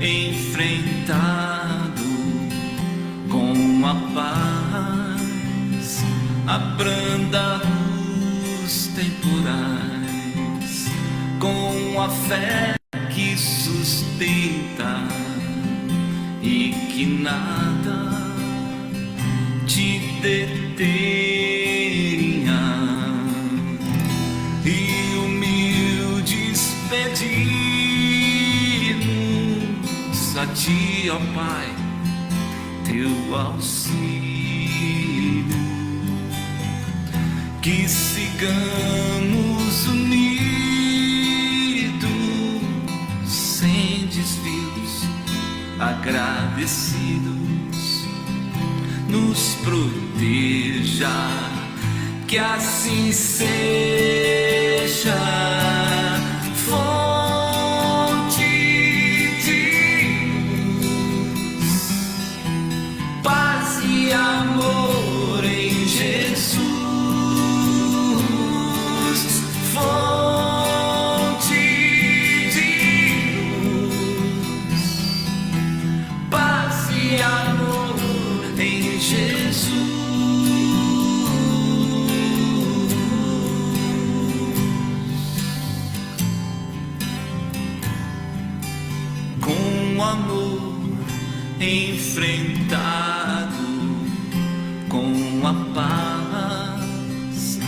enfrentado com a paz, abranda os temporais, com a fé que sustenta e que nada te detenha, e humildes pedimos a ti, ó Pai, teu auxílio, que sigamos unidos sem desvios, agradecidos, nos proteja, que assim seja. Fonte de luz, paz e amor em Jesus. Fonte de luz, paz e amor em Jesus. Com amor enfrentado, com a paz,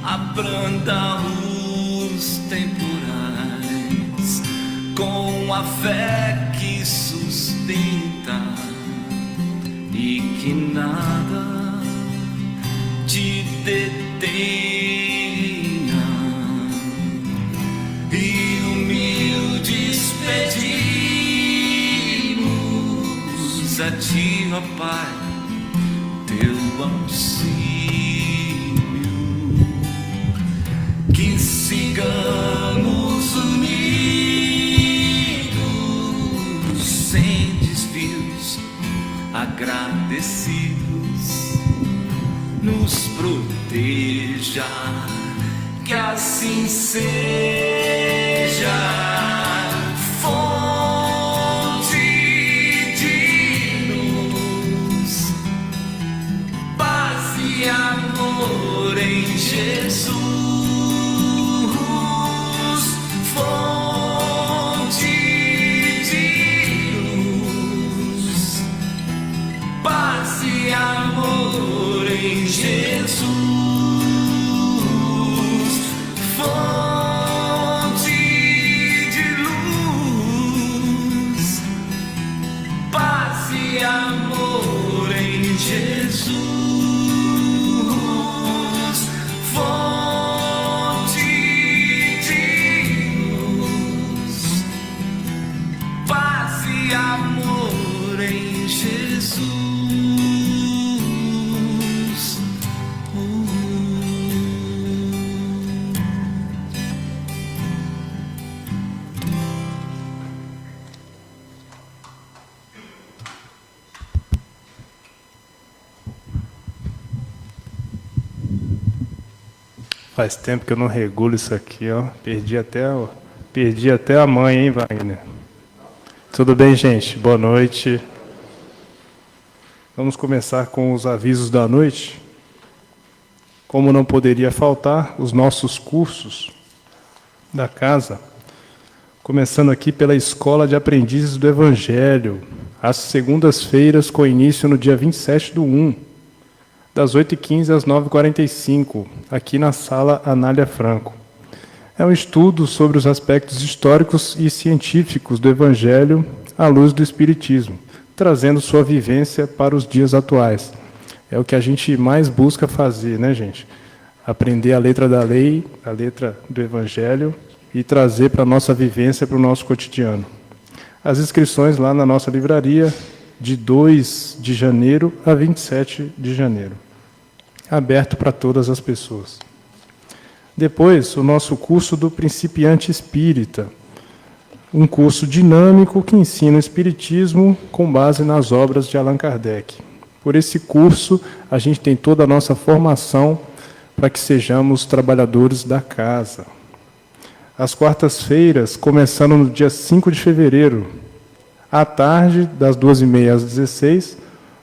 abranda os temporais, com a fé que sustenta e que nada te detenha, e humildes pedimos a ti, ó Pai, teu auxílio, que sigamos unidos sem desvios, agradecidos, nos proteja, que assim seja. Fonte de luz, paz e amor em Jesus. Fonte de luz, paz e amor em Jesus. Fonte de luz, paz e amor em Jesus. Fonte de luz, paz e amor em Jesus. Faz tempo que eu não regulo isso aqui, ó. Perdi até a mãe, hein, Wagner? Tudo bem, gente? Boa noite. Vamos começar com os avisos da noite. Como não poderia faltar, os nossos cursos da casa, começando aqui pela Escola de Aprendizes do Evangelho, às segundas-feiras, com início no dia 27/1, das 8h15 às 9h45, aqui na Sala Anália Franco. É um estudo sobre os aspectos históricos e científicos do Evangelho à luz do Espiritismo, trazendo sua vivência para os dias atuais. É o que a gente mais busca fazer, né, gente? Aprender a letra da lei, a letra do Evangelho, e trazer para a nossa vivência, para o nosso cotidiano. As inscrições lá na nossa livraria, de 2 de janeiro a 27 de janeiro. Aberto para todas as pessoas. Depois, o nosso curso do Principiante Espírita, um curso dinâmico que ensina o Espiritismo com base nas obras de Allan Kardec. Por esse curso, a gente tem toda a nossa formação para que sejamos trabalhadores da casa. Às quartas-feiras, começando no dia 5 de fevereiro, À tarde, das 2h30 às 16h,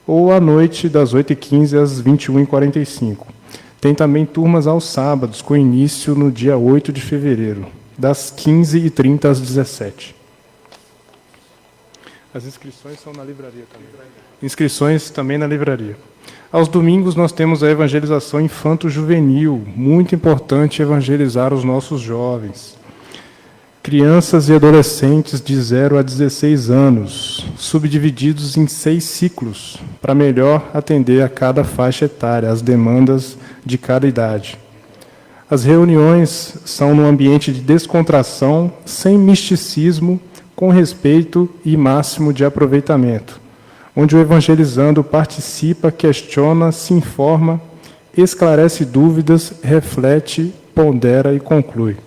ou à noite, das 8h15 às 21h45. Tem também turmas aos sábados, com início no dia 8 de fevereiro, das 15h30 às 17h. As inscrições são na livraria também. Inscrições também na livraria. Aos domingos nós temos a evangelização infanto-juvenil. Muito importante evangelizar os nossos jovens. Crianças e adolescentes de 0 a 16 anos, subdivididos em 6 ciclos, para melhor atender a cada faixa etária, as demandas de cada idade. As reuniões são num ambiente de descontração, sem misticismo, com respeito e máximo de aproveitamento, onde o evangelizando participa, questiona, se informa, esclarece dúvidas, reflete, pondera e conclui.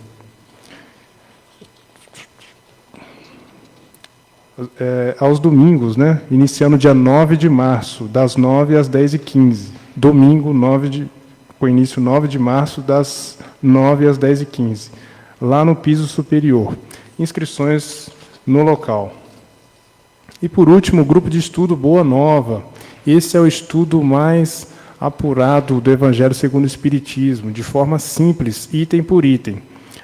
Aos domingos, iniciando dia 9 de março, das 9 às 10h15. Domingo, com início 9 de março, das 9 às 10h15. Lá no piso superior. Inscrições no local. E, por último, o grupo de estudo Boa Nova. Esse é o estudo mais apurado do Evangelho segundo o Espiritismo, de forma simples, item por item.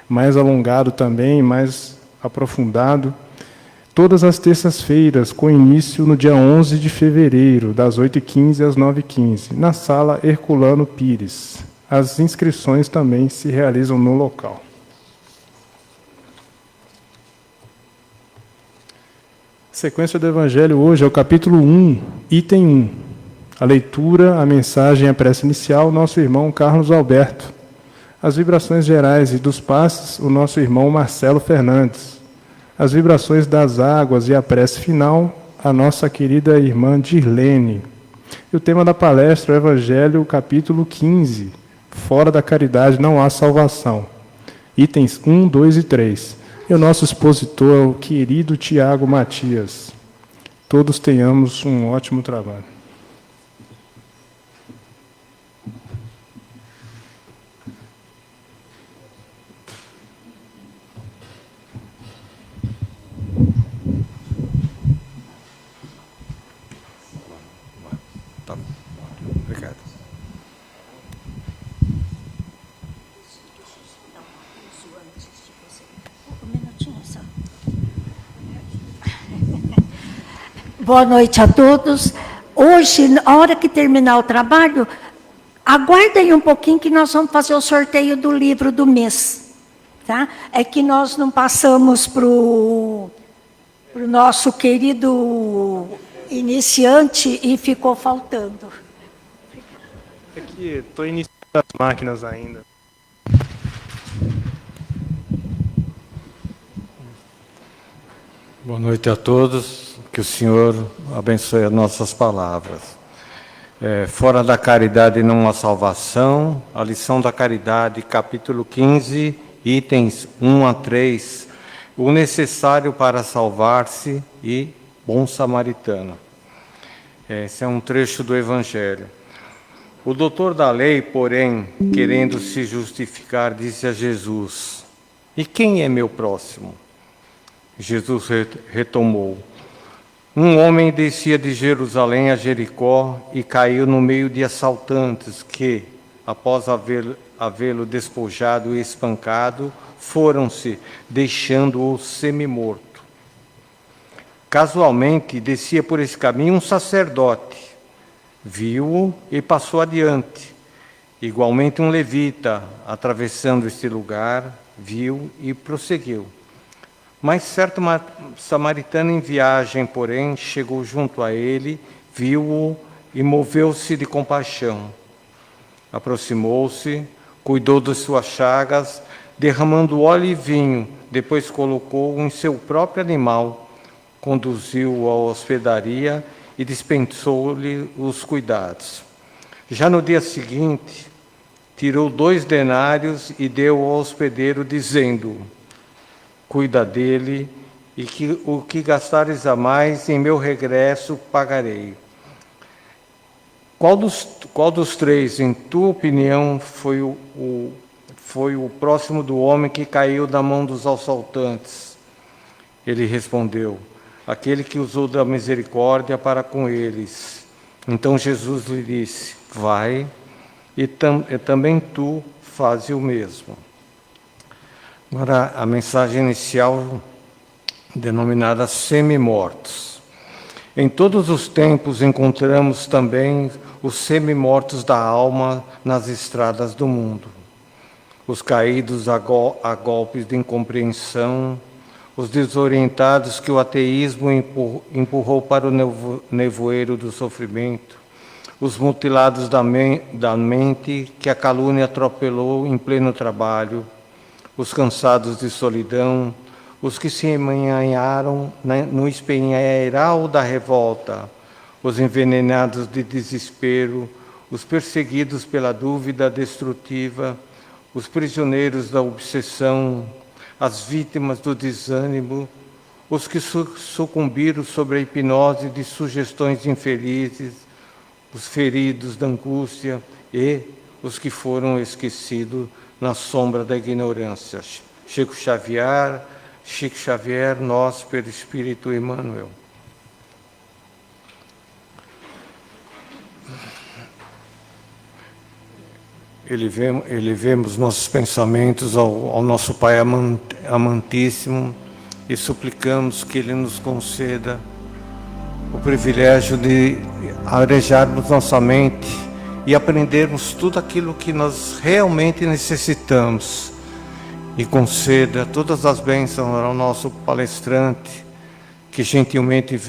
Mais alongado também, mais aprofundado. Todas as terças-feiras, com início no dia 11 de fevereiro, das 8h15 às 9h15, na sala Herculano Pires. As inscrições também se realizam no local. Sequência do Evangelho hoje é o capítulo 1, item 1. A leitura, a mensagem e a prece inicial, nosso irmão Carlos Alberto. As vibrações gerais e dos passes, o nosso irmão Marcelo Fernandes. As vibrações das águas e a prece final, a nossa querida irmã Dirlene. E o tema da palestra é o Evangelho, capítulo 15. Fora da caridade não há salvação. Itens 1, 2 e 3. E o nosso expositor é o querido Tiago Matias. Todos tenhamos um ótimo trabalho. Tá. Obrigado. Boa noite a todos. Hoje, na hora que terminar o trabalho, aguardem um pouquinho que nós vamos fazer o sorteio do livro do mês. Tá? É que nós não passamos para o nosso querido iniciante e ficou faltando. É que estou iniciando as máquinas ainda. Boa noite a todos. Que o Senhor abençoe as nossas palavras. Fora da caridade não há salvação. A lição da caridade, capítulo 15, itens 1 a 3. O necessário para salvar-se e bom samaritano. Esse é um trecho do Evangelho. O doutor da lei, porém, querendo se justificar, disse a Jesus: E quem é meu próximo? Jesus retomou: Um homem descia de Jerusalém a Jericó e caiu no meio de assaltantes que, após havê-lo despojado e espancado, foram-se, deixando-o semi-morto. Casualmente, descia por esse caminho um sacerdote. Viu-o e passou adiante. Igualmente um levita, atravessando este lugar, viu e prosseguiu. Mas certo samaritano em viagem, porém, chegou junto a ele, viu-o e moveu-se de compaixão. Aproximou-se, cuidou de suas chagas, derramando óleo e vinho, depois colocou-o em seu próprio animal, conduziu-o à hospedaria e dispensou-lhe os cuidados. Já no dia seguinte, tirou 2 denários e deu ao hospedeiro, dizendo: Cuida dele, e que o que gastares a mais, em meu regresso pagarei. Qual dos 3, em tua opinião, foi o próximo do homem que caiu na mão dos assaltantes? Ele respondeu: aquele que usou da misericórdia para com eles. Então Jesus lhe disse: vai, e também tu faze o mesmo. Agora, a mensagem inicial, denominada semi-mortos. Em todos os tempos encontramos também os semi-mortos da alma nas estradas do mundo. Os caídos a golpes de incompreensão, os desorientados que o ateísmo empurrou para o nevoeiro do sofrimento, os mutilados da mente que a calúnia atropelou em pleno trabalho, os cansados de solidão, os que se emaranharam no espinheiral da revolta, os envenenados de desespero, os perseguidos pela dúvida destrutiva, os prisioneiros da obsessão, as vítimas do desânimo, os que sucumbiram sob a hipnose de sugestões infelizes, os feridos da angústia e os que foram esquecidos na sombra da ignorância. Chico Xavier, nós pelo Espírito Emmanuel. Elevemos nossos pensamentos ao nosso Pai amantíssimo e suplicamos que Ele nos conceda o privilégio de arejarmos nossa mente e aprendermos tudo aquilo que nós realmente necessitamos, e conceda todas as bênçãos ao nosso palestrante, que gentilmente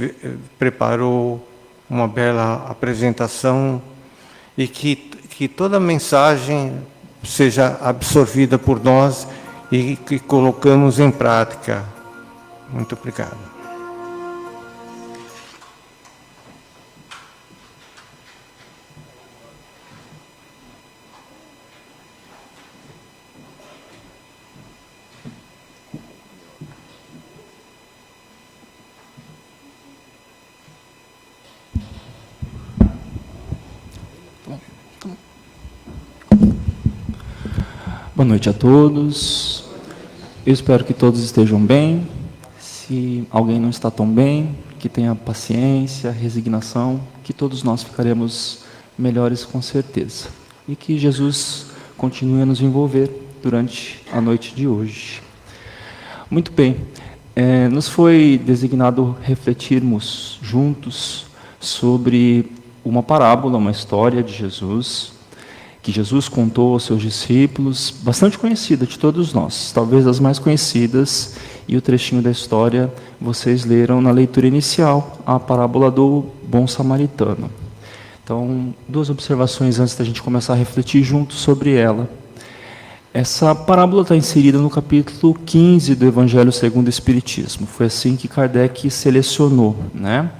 preparou uma bela apresentação, e que toda a mensagem seja absorvida por nós e que colocamos em prática. Muito obrigado. Boa noite a todos. Eu espero que todos estejam bem. Se alguém não está tão bem, que tenha paciência, resignação, que todos nós ficaremos melhores com certeza. E que Jesus continue a nos envolver durante a noite de hoje. Muito bem. Nos foi designado refletirmos juntos sobre uma parábola, uma história de Jesus, que Jesus contou aos seus discípulos, bastante conhecida de todos nós, talvez as mais conhecidas, e o trechinho da história vocês leram na leitura inicial, a parábola do bom samaritano. Então, duas observações antes da gente começar a refletir juntos sobre ela. Essa parábola está inserida no capítulo 15 do Evangelho segundo o Espiritismo. Foi assim que Kardec selecionou, né?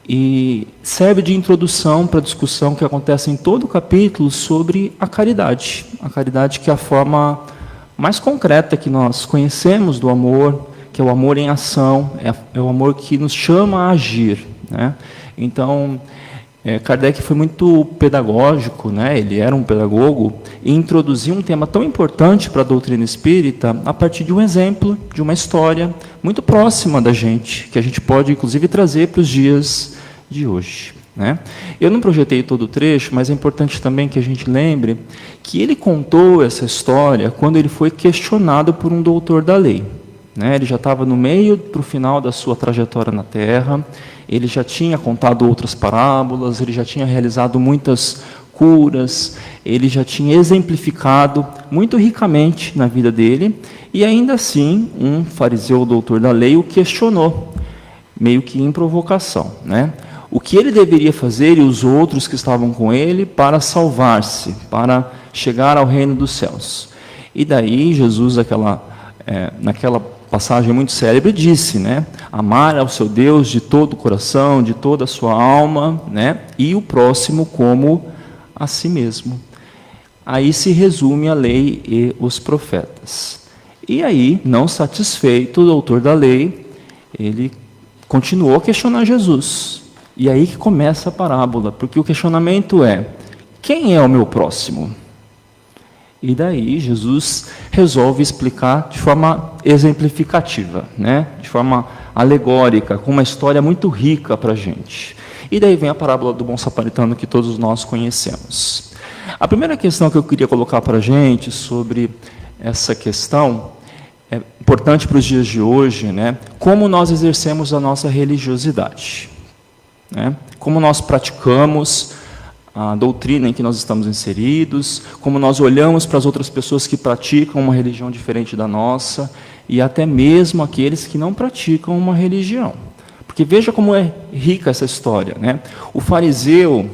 E serve de introdução para a discussão que acontece em todo o capítulo sobre a caridade. A caridade, que é a forma mais concreta que nós conhecemos do amor, que é o amor em ação, é o amor que nos chama a agir, né? Então, Kardec foi muito pedagógico, né? Ele era um pedagogo, e introduziu um tema tão importante para a doutrina espírita a partir de um exemplo, de uma história muito próxima da gente, que a gente pode, inclusive, trazer para os dias de hoje, né? Eu não projetei todo o trecho, mas é importante também que a gente lembre que ele contou essa história quando ele foi questionado por um doutor da lei, né? Ele já estava no meio para o final da sua trajetória na Terra, ele já tinha contado outras parábolas, ele já tinha realizado muitas curas, ele já tinha exemplificado muito ricamente na vida dele, e ainda assim um fariseu, doutor da lei, o questionou, meio que em provocação, né? O que ele deveria fazer e os outros que estavam com ele para salvar-se, para chegar ao reino dos céus. E daí Jesus, naquela passagem muito célebre, disse, né? Amar ao seu Deus de todo o coração, de toda a sua alma, né? E o próximo como a si mesmo. Aí se resume a lei e os profetas. E aí, não satisfeito, o doutor da lei, ele continuou a questionar Jesus. E aí que começa a parábola, porque o questionamento é: quem é o meu próximo? E daí Jesus resolve explicar de forma exemplificativa, né? De forma alegórica, com uma história muito rica para a gente. E daí vem a parábola do bom samaritano que todos nós conhecemos. A primeira questão que eu queria colocar para a gente sobre essa questão, é importante para os dias de hoje, né? Como nós exercemos a nossa religiosidade, né? Como nós praticamos a doutrina em que nós estamos inseridos, como nós olhamos para as outras pessoas que praticam uma religião diferente da nossa, e até mesmo aqueles que não praticam uma religião. Porque veja como é rica essa história, né? O fariseu,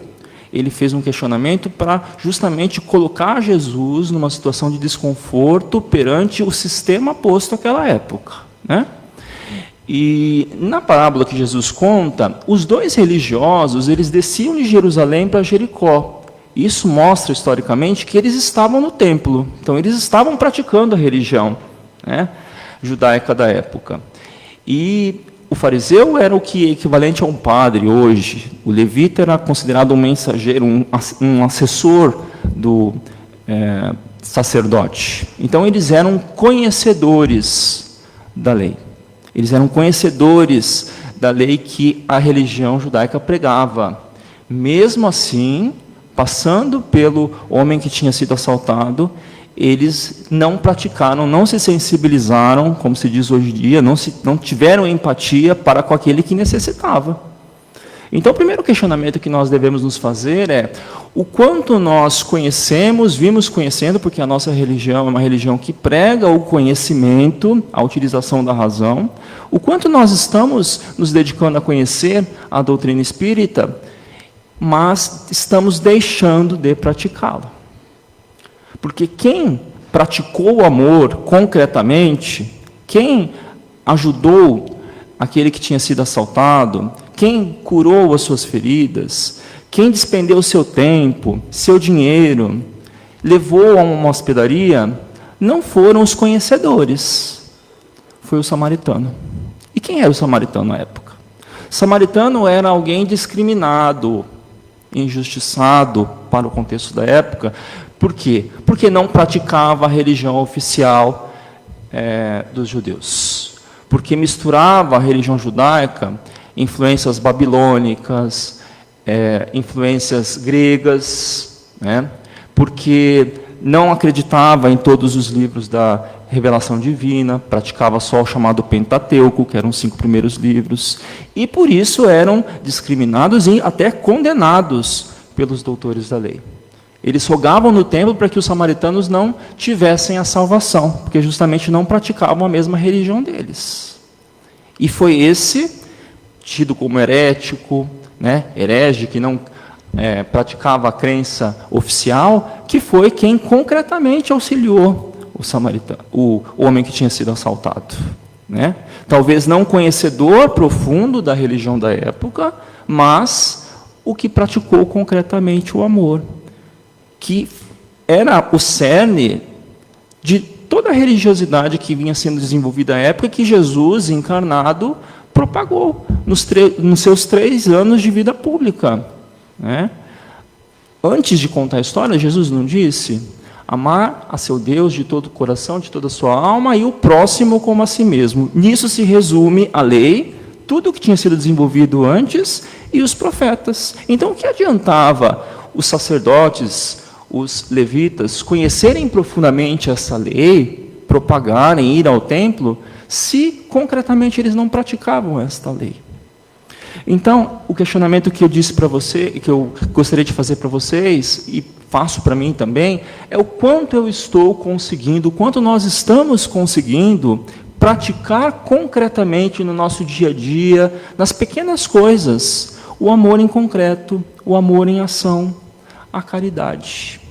ele fez um questionamento para justamente colocar Jesus numa situação de desconforto perante o sistema posto naquela época, né? E na parábola que Jesus conta, os dois religiosos, eles desciam de Jerusalém para Jericó. Isso mostra historicamente que eles estavam no templo, então eles estavam praticando a religião, né, judaica da época. E o fariseu era o que é equivalente a um padre hoje. O levita era considerado um mensageiro, um assessor do sacerdote. Então eles eram conhecedores da lei. Eles eram conhecedores da lei que a religião judaica pregava. Mesmo assim, passando pelo homem que tinha sido assaltado, eles não praticaram, não se sensibilizaram, como se diz hoje em dia, não tiveram empatia para com aquele que necessitava. Então, o primeiro questionamento que nós devemos nos fazer é o quanto nós conhecemos, vimos conhecendo, porque a nossa religião é uma religião que prega o conhecimento, a utilização da razão, o quanto nós estamos nos dedicando a conhecer a doutrina espírita, mas estamos deixando de praticá-la. Porque quem praticou o amor concretamente, quem ajudou aquele que tinha sido assaltado, quem curou as suas feridas, quem despendeu o seu tempo, seu dinheiro, levou a uma hospedaria, não foram os conhecedores, foi o samaritano. E quem era o samaritano na época? O samaritano era alguém discriminado, injustiçado para o contexto da época. Por quê? Porque não praticava a religião oficial dos judeus. Porque misturava a religião judaica, influências babilônicas, influências gregas, né? Porque não acreditava em todos os livros da revelação divina, praticava só o chamado Pentateuco, que eram os 5 primeiros livros, e por isso eram discriminados e até condenados pelos doutores da lei. Eles rogavam no templo para que os samaritanos não tivessem a salvação, porque justamente não praticavam a mesma religião deles. E foi esse, tido como herético, né, herege, que não praticava a crença oficial, que foi quem concretamente auxiliou o samaritano, o homem que tinha sido assaltado, né? Talvez não conhecedor profundo da religião da época, mas o que praticou concretamente o amor, que era o cerne de toda a religiosidade que vinha sendo desenvolvida à época, que Jesus, encarnado, propagou nos seus 3 anos de vida pública, né? Antes de contar a história, Jesus não disse: amar a seu Deus de todo o coração, de toda a sua alma, e o próximo como a si mesmo. Nisso se resume a lei, tudo o que tinha sido desenvolvido antes, e os profetas. Então, o que adiantava os sacerdotes, os levitas, conhecerem profundamente essa lei, propagarem, ir ao templo, se concretamente eles não praticavam esta lei? Então, o questionamento que eu disse para você, que eu gostaria de fazer para vocês, e faço para mim também, é o quanto eu estou conseguindo, o quanto nós estamos conseguindo praticar concretamente no nosso dia a dia, nas pequenas coisas, o amor em concreto, o amor em ação, a caridade.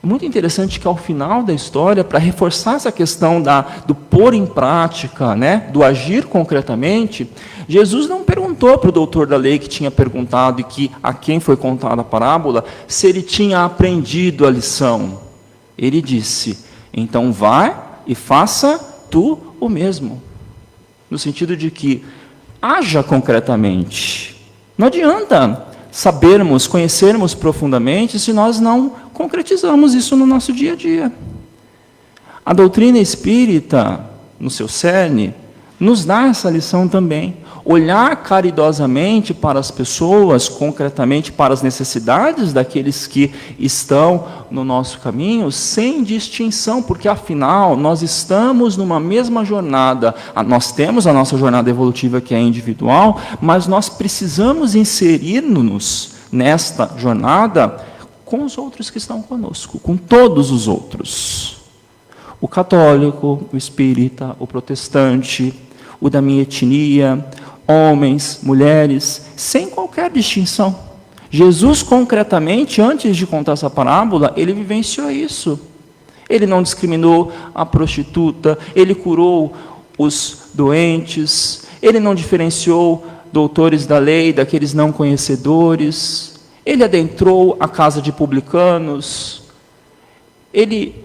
É muito interessante que ao final da história, para reforçar essa questão do pôr em prática, né, do agir concretamente, Jesus não perguntou para o doutor da lei que tinha perguntado e que a quem foi contada a parábola, se ele tinha aprendido a lição. Ele disse: então vá e faça tu o mesmo. No sentido de que haja concretamente. Não adianta sabermos, conhecermos profundamente se nós não concretizamos isso no nosso dia a dia. A doutrina espírita, no seu cerne, nos dá essa lição também. Olhar caridosamente para as pessoas, concretamente para as necessidades daqueles que estão no nosso caminho, sem distinção, porque afinal nós estamos numa mesma jornada. Nós temos a nossa jornada evolutiva que é individual, mas nós precisamos inserir-nos nesta jornada com os outros que estão conosco, com todos os outros. O católico, o espírita, o protestante, o da minha etnia, homens, mulheres, sem qualquer distinção. Jesus, concretamente, antes de contar essa parábola, ele vivenciou isso. Ele não discriminou a prostituta, ele curou os doentes, ele não diferenciou doutores da lei daqueles não conhecedores, ele adentrou a casa de publicanos, ele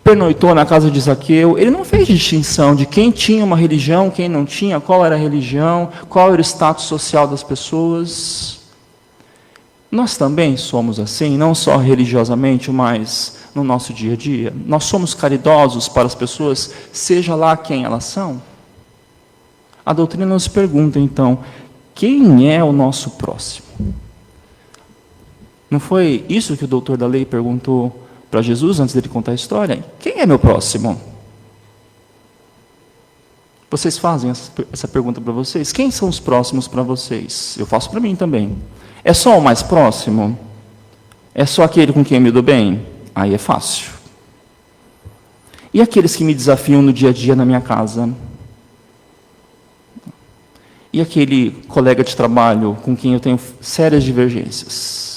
pernoitou na casa de Zaqueu, ele não fez distinção de quem tinha uma religião, quem não tinha, qual era a religião, qual era o status social das pessoas. Nós também somos assim, não só religiosamente, mas no nosso dia a dia. Nós somos caridosos para as pessoas, seja lá quem elas são. A doutrina nos pergunta, então, quem é o nosso próximo? Não foi isso que o doutor da lei perguntou para Jesus, antes dele contar a história? Quem é meu próximo? Vocês fazem essa pergunta para vocês? Quem são os próximos para vocês? Eu faço para mim também. É só o mais próximo? É só aquele com quem eu me dou bem? Aí é fácil. E aqueles que me desafiam no dia a dia na minha casa? E aquele colega de trabalho com quem eu tenho sérias divergências?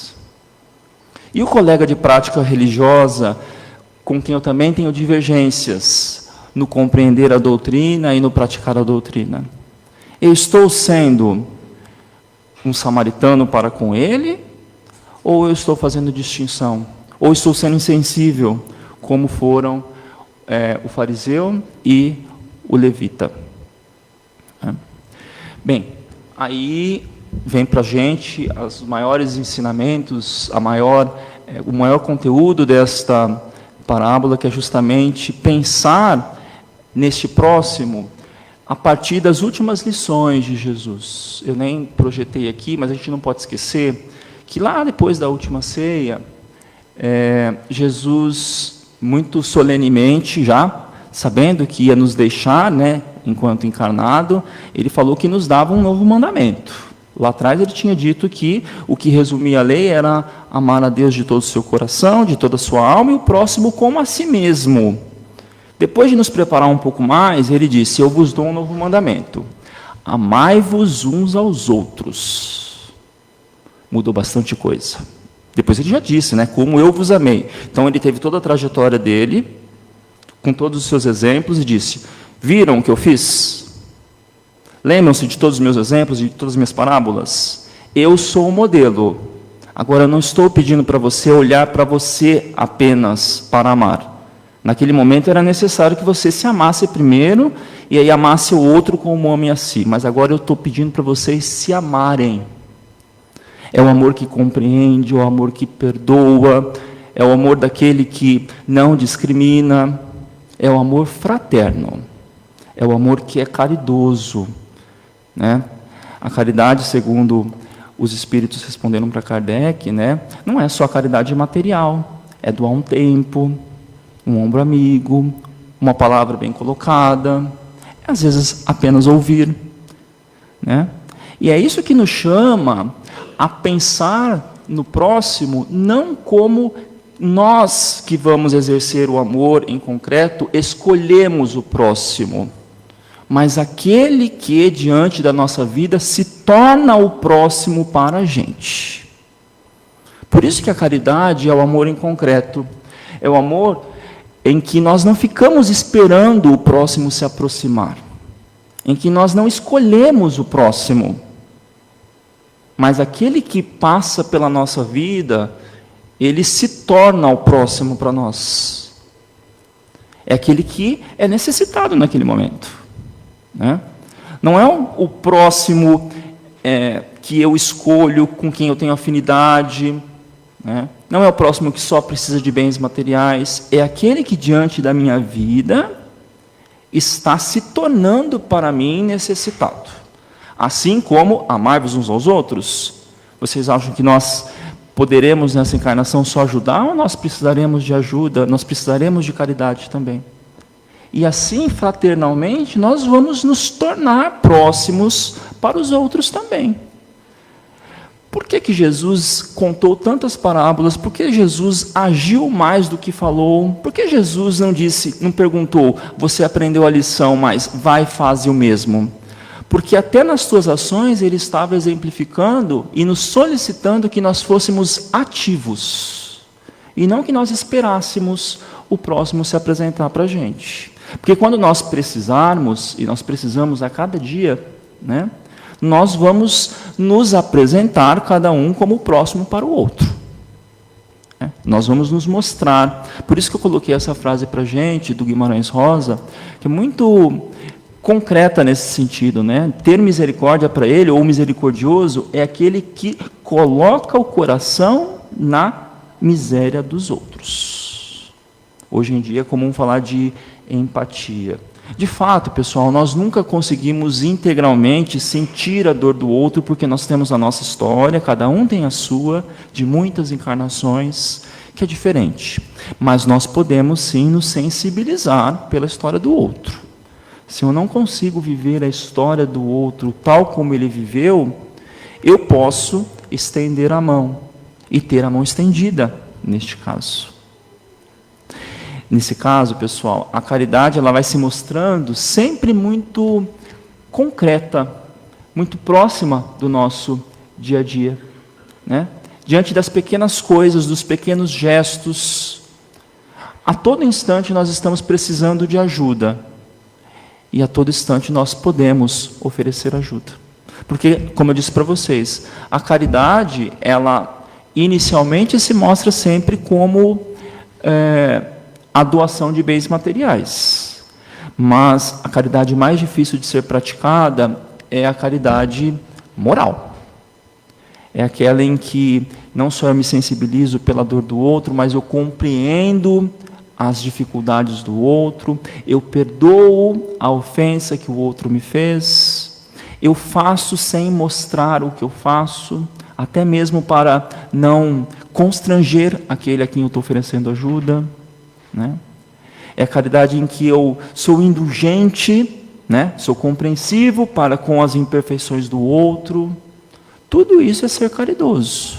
E o colega de prática religiosa, com quem eu também tenho divergências, no compreender a doutrina e no praticar a doutrina? Eu estou sendo um samaritano para com ele, ou eu estou fazendo distinção? Ou estou sendo insensível, como foram o fariseu e o levita? Bem, aí vem para a gente os maiores ensinamentos, o maior conteúdo desta parábola, que é justamente pensar neste próximo a partir das últimas lições de Jesus. Eu nem projetei aqui, mas a gente não pode esquecer que lá depois da última ceia, Jesus, muito solenemente já, sabendo que ia nos deixar, enquanto encarnado, ele falou que nos dava um novo mandamento. Lá atrás ele tinha dito que o que resumia a lei era amar a Deus de todo o seu coração, de toda a sua alma, e o próximo como a si mesmo. Depois de nos preparar um pouco mais, ele disse: eu vos dou um novo mandamento. Amai-vos uns aos outros. Mudou bastante coisa. Depois ele já disse, como eu vos amei. Então ele teve toda a trajetória dele, com todos os seus exemplos, e disse: viram o que eu fiz? Lembram-se de todos os meus exemplos, de todas as minhas parábolas? Eu sou o modelo. Agora, eu não estou pedindo para você olhar para você apenas para amar. Naquele momento era necessário que você se amasse primeiro, e aí amasse o outro como homem a si. Mas agora eu estou pedindo para vocês se amarem. É o amor que compreende, é o amor que perdoa, é o amor daquele que não discrimina, é o amor fraterno, é o amor que é caridoso. A caridade, segundo os espíritos responderam para Kardec, não é só a caridade material, é doar um tempo, um ombro amigo, uma palavra bem colocada, às vezes apenas ouvir. E é isso que nos chama a pensar no próximo, não como nós que vamos exercer o amor em concreto, escolhemos o próximo, mas aquele que, diante da nossa vida, se torna o próximo para a gente. Por isso que a caridade é o amor em concreto, é o amor em que nós não ficamos esperando o próximo se aproximar, em que nós não escolhemos o próximo, mas aquele que passa pela nossa vida, ele se torna o próximo para nós. É aquele que é necessitado naquele momento. Não é o próximo que eu escolho, com quem eu tenho afinidade, né? Não é o próximo que só precisa de bens materiais, é aquele que diante da minha vida está se tornando para mim necessitado. Assim como amai-vos uns aos outros. Vocês acham que nós poderemos nessa encarnação só ajudar, ou nós precisaremos de ajuda, nós precisaremos de caridade também? E assim, fraternalmente, nós vamos nos tornar próximos para os outros também. Por que que Jesus contou tantas parábolas? Por que Jesus agiu mais do que falou? Por que Jesus não perguntou, você aprendeu a lição, mas vai e faz o mesmo? Porque até nas suas ações ele estava exemplificando e nos solicitando que nós fôssemos ativos. E não que nós esperássemos o próximo se apresentar para a gente. Porque quando nós precisarmos, e nós precisamos a cada dia, né, nós vamos nos apresentar cada um como o próximo para o outro. Nós vamos nos mostrar. Por isso que eu coloquei essa frase para a gente, do Guimarães Rosa, que é muito concreta nesse sentido, né? Ter misericórdia para ele, ou misericordioso, é aquele que coloca o coração na miséria dos outros. Hoje em dia é comum falar de empatia. De fato, pessoal, nós nunca conseguimos integralmente sentir a dor do outro, porque nós temos a nossa história, cada um tem a sua, de muitas encarnações, que é diferente. Mas nós podemos sim nos sensibilizar pela história do outro. Se eu não consigo viver a história do outro tal como ele viveu, eu posso estender a mão, e ter a mão estendida, neste caso. Nesse caso, pessoal, a caridade ela vai se mostrando sempre muito concreta, muito próxima do nosso dia a dia, né? Diante das pequenas coisas, dos pequenos gestos, a todo instante nós estamos precisando de ajuda, e a todo instante nós podemos oferecer ajuda. Porque, como eu disse para vocês, a caridade, ela inicialmente se mostra sempre como a doação de bens materiais. Mas a caridade mais difícil de ser praticada é a caridade moral. É aquela em que não só eu me sensibilizo pela dor do outro, mas eu compreendo as dificuldades do outro, eu perdoo a ofensa que o outro me fez, eu faço sem mostrar o que eu faço, até mesmo para não constranger aquele a quem eu estou oferecendo ajuda, né? É a caridade em que eu sou indulgente, né? Sou compreensivo para com as imperfeições do outro. Tudo isso é ser caridoso.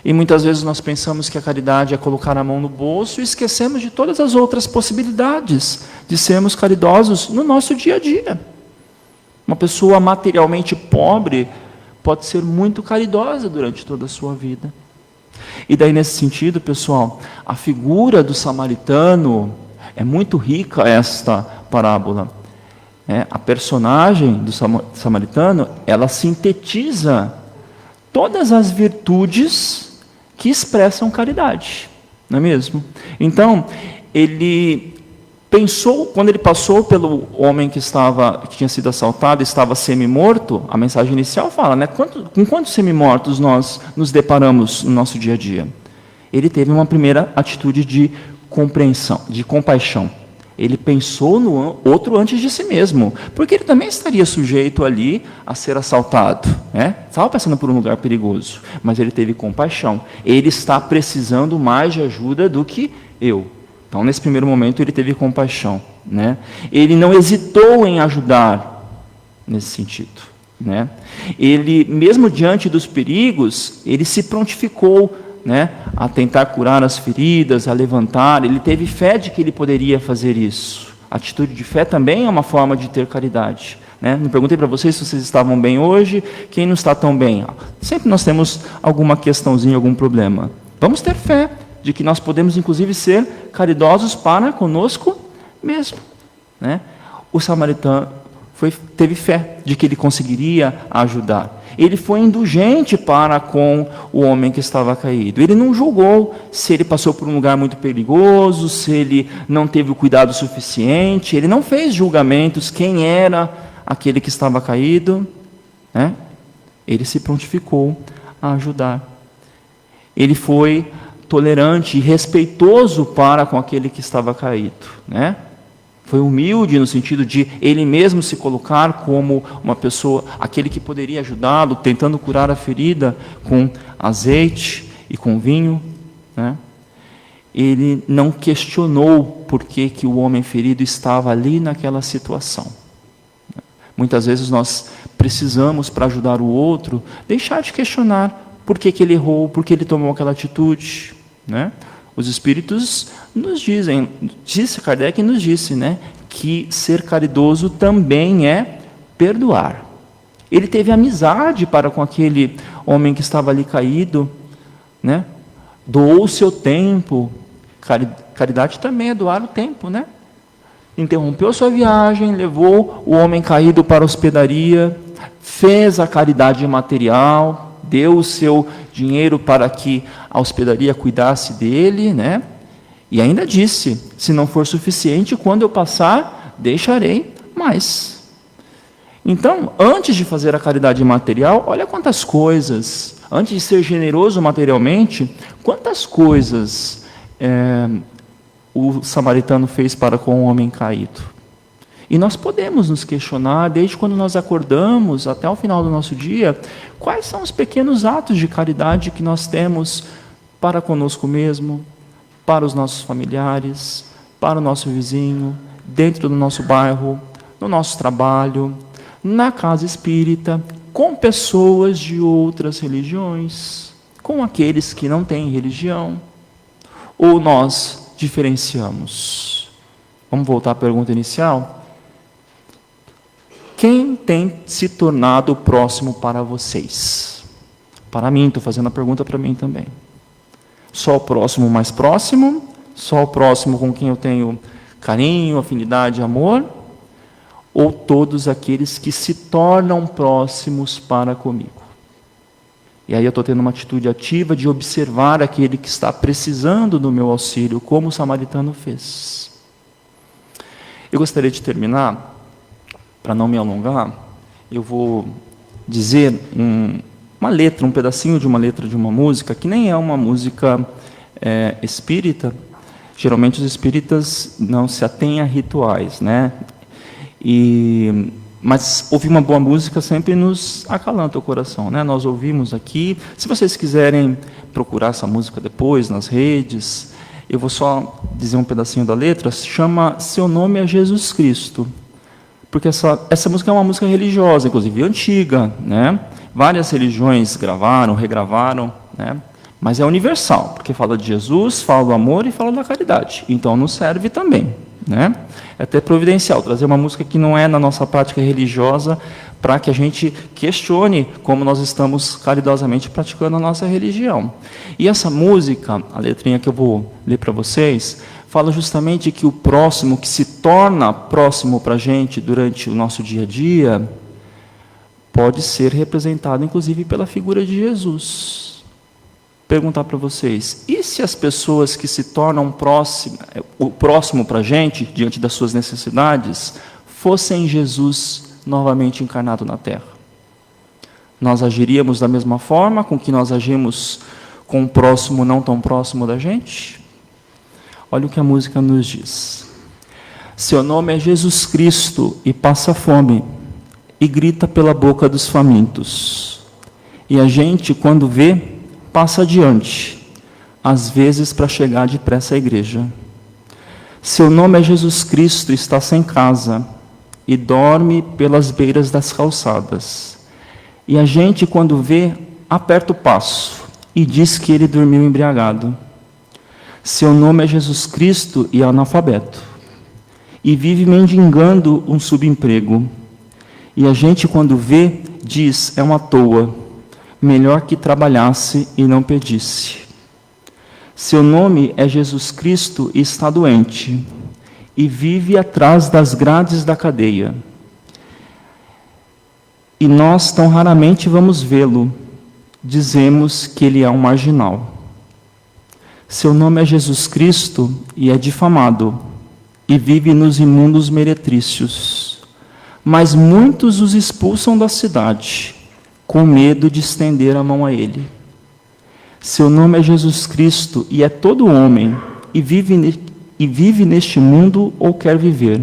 E muitas vezes nós pensamos que a caridade é colocar a mão no bolso e esquecemos de todas as outras possibilidades de sermos caridosos no nosso dia a dia. Uma pessoa materialmente pobre pode ser muito caridosa durante toda a sua vida. E daí, nesse sentido, pessoal, a figura do samaritano, é muito rica esta parábola. A personagem do samaritano, ela sintetiza todas as virtudes que expressam caridade, não é mesmo? Então, ele pensou, quando ele passou pelo homem que tinha sido assaltado, estava semi-morto, a mensagem inicial fala, né? Com quantos semi-mortos nós nos deparamos no nosso dia a dia? Ele teve uma primeira atitude de compreensão, de compaixão. Ele pensou no outro antes de si mesmo, porque ele também estaria sujeito ali a ser assaltado, né? Estava passando por um lugar perigoso, mas ele teve compaixão. Ele está precisando mais de ajuda do que eu. Então, nesse primeiro momento, ele teve compaixão, né? Ele não hesitou em ajudar nesse sentido, né? Ele, mesmo diante dos perigos, ele se prontificou, né, a tentar curar as feridas, a levantar. Ele teve fé de que ele poderia fazer isso. A atitude de fé também é uma forma de ter caridade, né? Não perguntei para vocês se vocês estavam bem hoje, quem não está tão bem. Sempre nós temos alguma questãozinha, algum problema. Vamos ter fé de que nós podemos, inclusive, ser caridosos para conosco mesmo, né? O samaritano teve fé de que ele conseguiria ajudar. Ele foi indulgente para com o homem que estava caído. Ele não julgou se ele passou por um lugar muito perigoso, se ele não teve o cuidado suficiente. Ele não fez julgamentos quem era aquele que estava caído, né? Ele se prontificou a ajudar. Ele foi tolerante e respeitoso para com aquele que estava caído, né? Foi humilde no sentido de ele mesmo se colocar como uma pessoa, aquele que poderia ajudá-lo, tentando curar a ferida com azeite e com vinho, né? Ele não questionou por que o homem ferido estava ali naquela situação. Muitas vezes nós precisamos, para ajudar o outro, deixar de questionar por que ele errou, por que ele tomou aquela atitude, né? Os Espíritos nos dizem, Kardec nos disse, né, que ser caridoso também é perdoar. Ele teve amizade para com aquele homem que estava ali caído, né? Doou o seu tempo. Caridade também é doar o tempo, né? Interrompeu a sua viagem, levou o homem caído para a hospedaria, fez a caridade material, deu o seu dinheiro para que a hospedaria cuidasse dele, né? E ainda disse, se não for suficiente, quando eu passar, deixarei mais. Então, antes de fazer a caridade material, olha quantas coisas, antes de ser generoso materialmente, quantas coisas o samaritano fez para com o homem caído. E nós podemos nos questionar, desde quando nós acordamos até o final do nosso dia, quais são os pequenos atos de caridade que nós temos para conosco mesmo, para os nossos familiares, para o nosso vizinho, dentro do nosso bairro, no nosso trabalho, na casa espírita, com pessoas de outras religiões, com aqueles que não têm religião, ou nós diferenciamos? Vamos voltar à pergunta inicial? Quem tem se tornado próximo para vocês? Para mim, estou fazendo a pergunta para mim também. Só o próximo mais próximo? Só o próximo com quem eu tenho carinho, afinidade, amor? Ou todos aqueles que se tornam próximos para comigo? E aí eu estou tendo uma atitude ativa de observar aquele que está precisando do meu auxílio, como o samaritano fez. Eu gostaria de terminar, para não me alongar, eu vou dizer uma letra, um pedacinho de uma letra de uma música, que nem é uma música espírita. Geralmente os espíritas não se atêm a rituais, né? Mas ouvir uma boa música sempre nos acalanta o coração, né? Nós ouvimos aqui. Se vocês quiserem procurar essa música depois nas redes, eu vou só dizer um pedacinho da letra. Chama Seu Nome é Jesus Cristo, porque essa música é uma música religiosa, inclusive antiga, né? Várias religiões gravaram, regravaram, né? Mas é universal, porque fala de Jesus, fala do amor e fala da caridade. Então nos serve também, né? É até providencial trazer uma música que não é na nossa prática religiosa, para que a gente questione como nós estamos caridosamente praticando a nossa religião. E essa música, a letrinha que eu vou ler para vocês, fala justamente que o próximo, que se torna próximo para a gente durante o nosso dia a dia, pode ser representado inclusive pela figura de Jesus. Perguntar para vocês, e se as pessoas que se tornam próximo para a gente, diante das suas necessidades, fossem Jesus novamente encarnado na Terra? Nós agiríamos da mesma forma com que nós agimos com o próximo não tão próximo da gente? Olha o que a música nos diz. Seu nome é Jesus Cristo e passa fome, e grita pela boca dos famintos. E a gente, quando vê, passa adiante, às vezes para chegar depressa à igreja. Seu nome é Jesus Cristo, está sem casa e dorme pelas beiras das calçadas. E a gente, quando vê, aperta o passo e diz que ele dormiu embriagado. Seu nome é Jesus Cristo e é analfabeto, e vive mendigando um subemprego. E a gente, quando vê, diz, é uma toa, melhor que trabalhasse e não pedisse. Seu nome é Jesus Cristo e está doente, e vive atrás das grades da cadeia. E nós tão raramente vamos vê-lo, dizemos que ele é um marginal. Seu nome é Jesus Cristo e é difamado, e vive nos imundos meretrícios. Mas muitos os expulsam da cidade, com medo de estender a mão a Ele. Seu nome é Jesus Cristo e é todo homem, e vive neste mundo ou quer viver,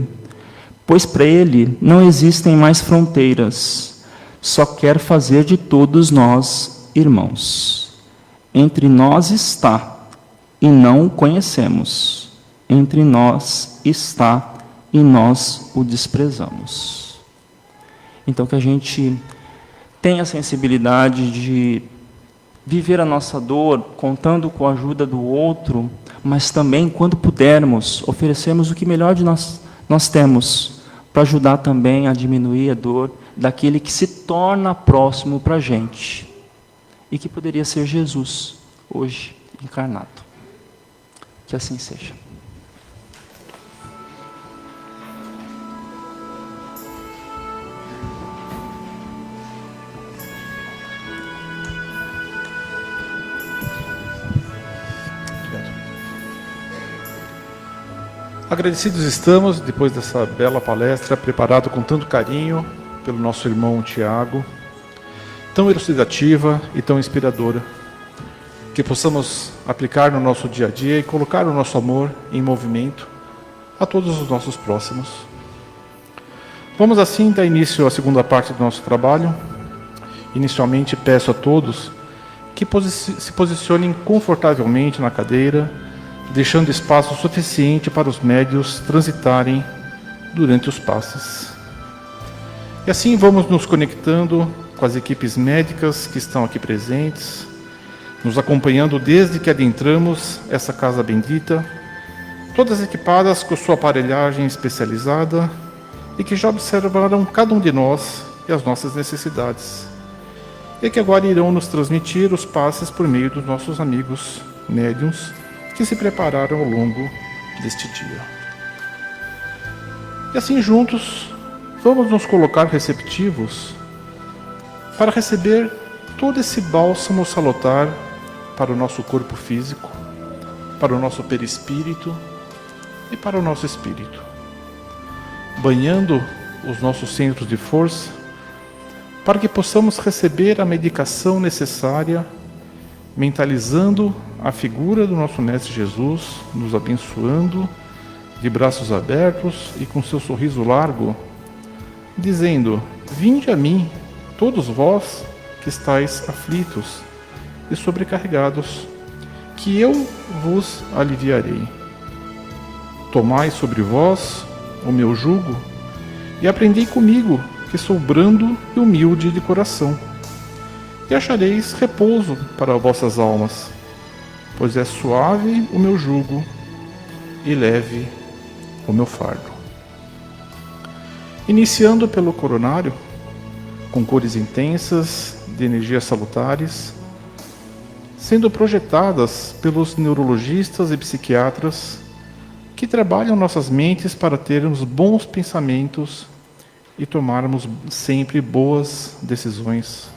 pois para Ele não existem mais fronteiras, só quer fazer de todos nós irmãos. Entre nós está, e não o conhecemos. Entre nós está, e nós o desprezamos. Então, que a gente tenha a sensibilidade de viver a nossa dor, contando com a ajuda do outro, mas também, quando pudermos, oferecermos o que melhor de nós temos, para ajudar também a diminuir a dor daquele que se torna próximo para a gente, e que poderia ser Jesus, hoje, encarnado. Que assim seja. Agradecidos estamos, depois dessa bela palestra, preparada com tanto carinho pelo nosso irmão Tiago, tão elucidativa e tão inspiradora, que possamos aplicar no nosso dia a dia e colocar o nosso amor em movimento a todos os nossos próximos. Vamos assim dar início à segunda parte do nosso trabalho. Inicialmente peço a todos que se posicionem confortavelmente na cadeira, deixando espaço suficiente para os médios transitarem durante os passes. E assim vamos nos conectando com as equipes médicas que estão aqui presentes, nos acompanhando desde que adentramos essa casa bendita, todas equipadas com sua aparelhagem especializada e que já observaram cada um de nós e as nossas necessidades, e que agora irão nos transmitir os passes por meio dos nossos amigos médiuns que se prepararam ao longo deste dia. E assim juntos, vamos nos colocar receptivos para receber todo esse bálsamo salutar para o nosso corpo físico, para o nosso perispírito e para o nosso espírito, banhando os nossos centros de força para que possamos receber a medicação necessária, mentalizando a figura do nosso Mestre Jesus, nos abençoando, de braços abertos e com seu sorriso largo, dizendo: vinde a mim, todos vós que estáis aflitos e sobrecarregados, que eu vos aliviarei. Tomai sobre vós o meu jugo e aprendei comigo, que sou brando e humilde de coração, e achareis repouso para vossas almas, pois é suave o meu jugo e leve o meu fardo. Iniciando pelo coronário, com cores intensas de energias salutares, sendo projetadas pelos neurologistas e psiquiatras que trabalham nossas mentes para termos bons pensamentos e tomarmos sempre boas decisões.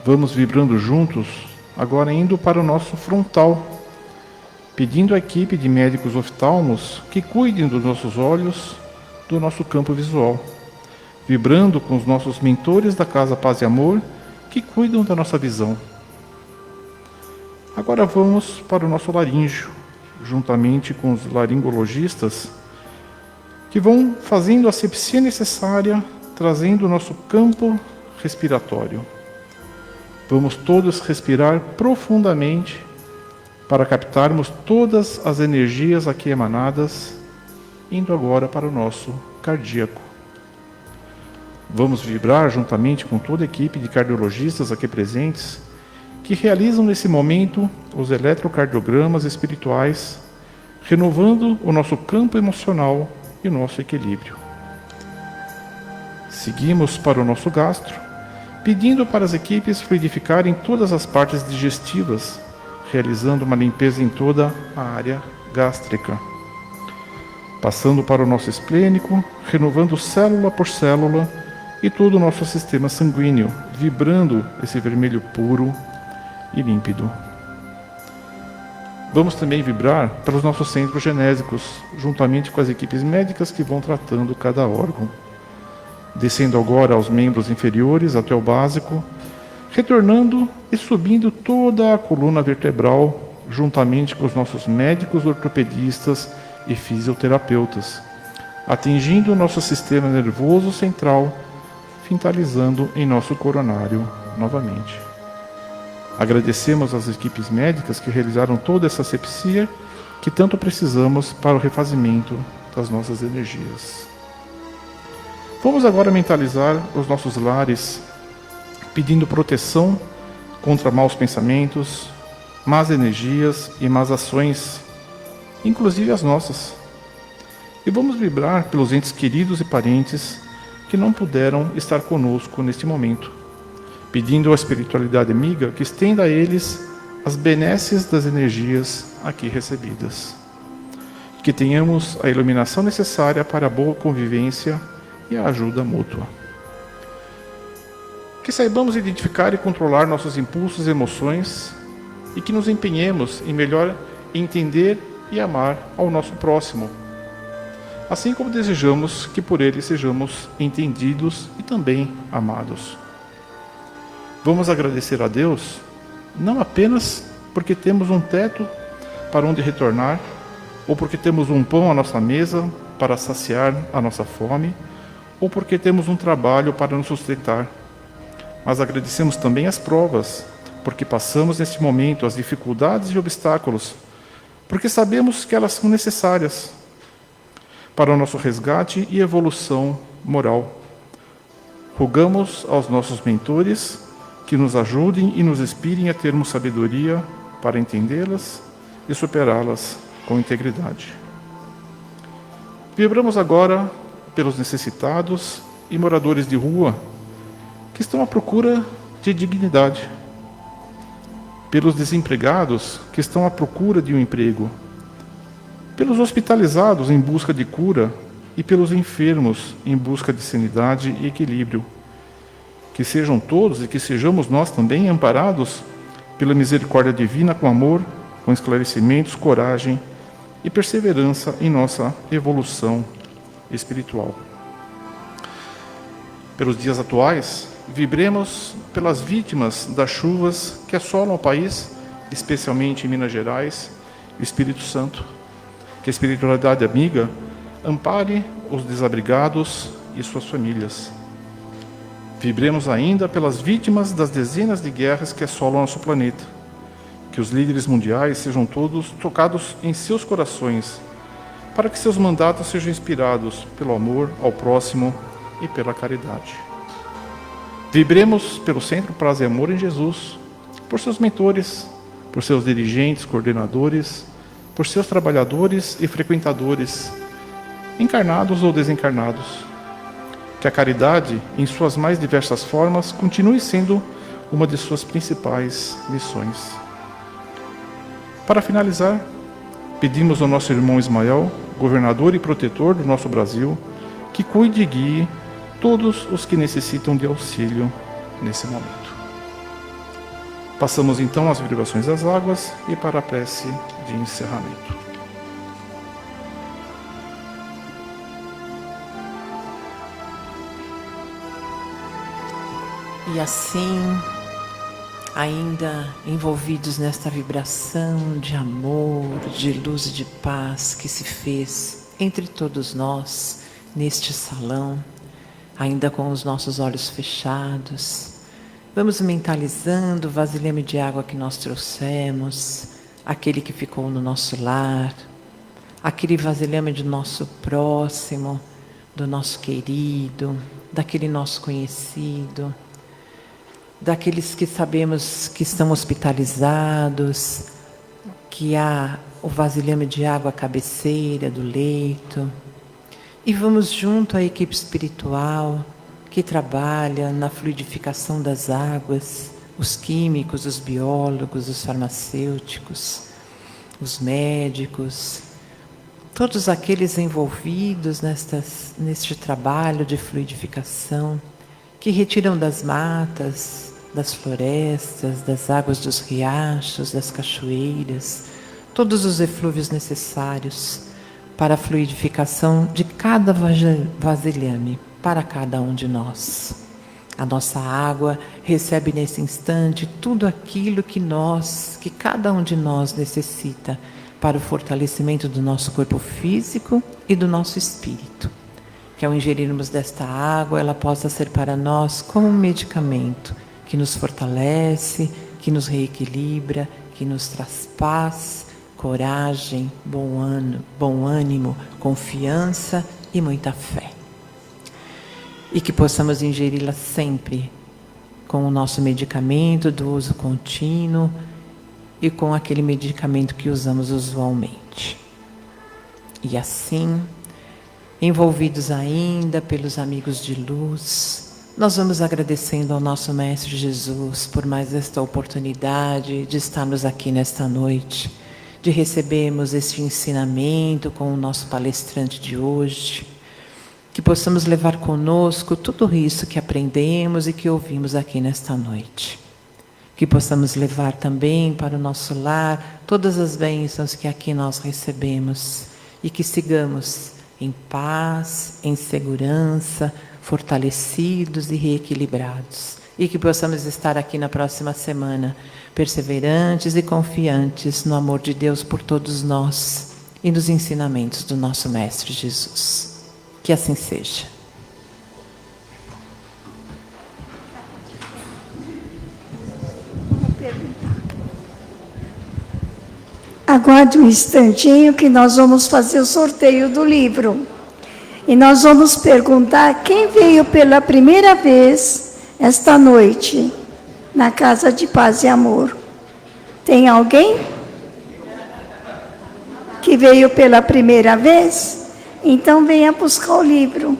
Vamos vibrando juntos, agora indo para o nosso frontal, pedindo à equipe de médicos oftalmos que cuidem dos nossos olhos, do nosso campo visual, vibrando com os nossos mentores da Casa Paz e Amor, que cuidam da nossa visão. Agora vamos para o nosso laríngeo, juntamente com os laringologistas, que vão fazendo a asepsia necessária, trazendo o nosso campo respiratório. Vamos todos respirar profundamente para captarmos todas as energias aqui emanadas, indo agora para o nosso cardíaco. Vamos vibrar juntamente com toda a equipe de cardiologistas aqui presentes, que realizam nesse momento os eletrocardiogramas espirituais, renovando o nosso campo emocional e o nosso equilíbrio. Seguimos para o nosso gastro, pedindo para as equipes fluidificarem todas as partes digestivas, realizando uma limpeza em toda a área gástrica. Passando para o nosso esplênico, renovando célula por célula e todo o nosso sistema sanguíneo, vibrando esse vermelho puro e límpido. Vamos também vibrar para os nossos centros genésicos, juntamente com as equipes médicas que vão tratando cada órgão. descendo agora aos membros inferiores até o básico, retornando e subindo toda a coluna vertebral, juntamente com os nossos médicos ortopedistas e fisioterapeutas, atingindo o nosso sistema nervoso central, finalizando em nosso coronário novamente. Agradecemos às equipes médicas que realizaram toda essa asepsia que tanto precisamos para o refazimento das nossas energias. Vamos agora mentalizar os nossos lares, pedindo proteção contra maus pensamentos, más energias e más ações, inclusive as nossas. E vamos vibrar pelos entes queridos e parentes que não puderam estar conosco neste momento, pedindo à espiritualidade amiga que estenda a eles as benesses das energias aqui recebidas. Que tenhamos a iluminação necessária para a boa convivência e a ajuda mútua. Que saibamos identificar e controlar nossos impulsos e emoções e que nos empenhemos em melhor entender e amar ao nosso próximo, assim como desejamos que por ele sejamos entendidos e também amados. Vamos agradecer a Deus, não apenas porque temos um teto para onde retornar, ou porque temos um pão à nossa mesa para saciar a nossa fome, ou porque temos um trabalho para nos sustentar, mas agradecemos também as provas, porque passamos neste momento as dificuldades e obstáculos, porque sabemos que elas são necessárias para o nosso resgate e evolução moral. Rogamos aos nossos mentores que nos ajudem e nos inspirem a termos sabedoria para entendê-las e superá-las com integridade. Vibramos agora pelos necessitados e moradores de rua que estão à procura de dignidade, pelos desempregados que estão à procura de um emprego, pelos hospitalizados em busca de cura e pelos enfermos em busca de sanidade e equilíbrio. Que sejam todos e que sejamos nós também amparados pela misericórdia divina com amor, com esclarecimentos, coragem e perseverança em nossa evolução espiritual. Pelos dias atuais, vibremos pelas vítimas das chuvas que assolam o país, especialmente em Minas Gerais e o Espírito Santo. Que a espiritualidade amiga ampare os desabrigados e suas famílias. Vibremos ainda pelas vítimas das dezenas de guerras que assolam nosso planeta. Que os líderes mundiais sejam todos tocados em seus corações, para que seus mandatos sejam inspirados pelo amor ao próximo e pela caridade. Vibremos pelo Centro Paz e Amor em Jesus, por seus mentores, por seus dirigentes, coordenadores, por seus trabalhadores e frequentadores, encarnados ou desencarnados. Que a caridade, em suas mais diversas formas, continue sendo uma de suas principais missões. Para finalizar, pedimos ao nosso irmão Ismael, governador e protetor do nosso Brasil, que cuide e guie todos os que necessitam de auxílio nesse momento. Passamos então às vibrações das águas e para a prece de encerramento. E assim, ainda envolvidos nesta vibração de amor, de luz e de paz que se fez entre todos nós, neste salão, ainda com os nossos olhos fechados, vamos mentalizando o vasilhame de água que nós trouxemos, aquele que ficou no nosso lar, aquele vasilhame do nosso próximo, do nosso querido, daquele nosso conhecido, daqueles que sabemos que estão hospitalizados, que há o vasilhame de água à cabeceira do leito. E vamos junto à equipe espiritual que trabalha na fluidificação das águas, os químicos, os biólogos, os farmacêuticos, os médicos, todos aqueles envolvidos neste trabalho de fluidificação, que retiram das matas, das florestas, das águas dos riachos, das cachoeiras, todos os eflúvios necessários para a fluidificação de cada vasilhame. para cada um de nós. A nossa água recebe nesse instante tudo aquilo que cada um de nós necessita para o fortalecimento do nosso corpo físico e do nosso espírito. Que ao ingerirmos desta água, ela possa ser para nós como um medicamento que nos fortalece, que nos reequilibra, que nos traz paz, coragem, bom ânimo, confiança e muita fé. E que possamos ingeri-la sempre com o nosso medicamento do uso contínuo e com aquele medicamento que usamos usualmente. E assim, envolvidos ainda pelos amigos de luz, nós vamos agradecendo ao nosso Mestre Jesus por mais esta oportunidade de estarmos aqui nesta noite, de recebermos este ensinamento com o nosso palestrante de hoje, que possamos levar conosco tudo isso que aprendemos e que ouvimos aqui nesta noite. Que possamos levar também para o nosso lar todas as bênçãos que aqui nós recebemos e que sigamos em paz, em segurança, fortalecidos e reequilibrados. E que possamos estar aqui na próxima semana, perseverantes e confiantes no amor de Deus por todos nós e nos ensinamentos do nosso Mestre Jesus. Que assim seja. Aguarde um instantinho que nós vamos fazer o sorteio do livro. E nós vamos perguntar quem veio pela primeira vez esta noite na Casa de Paz e Amor. Tem alguém que veio pela primeira vez? Então venha buscar o livro.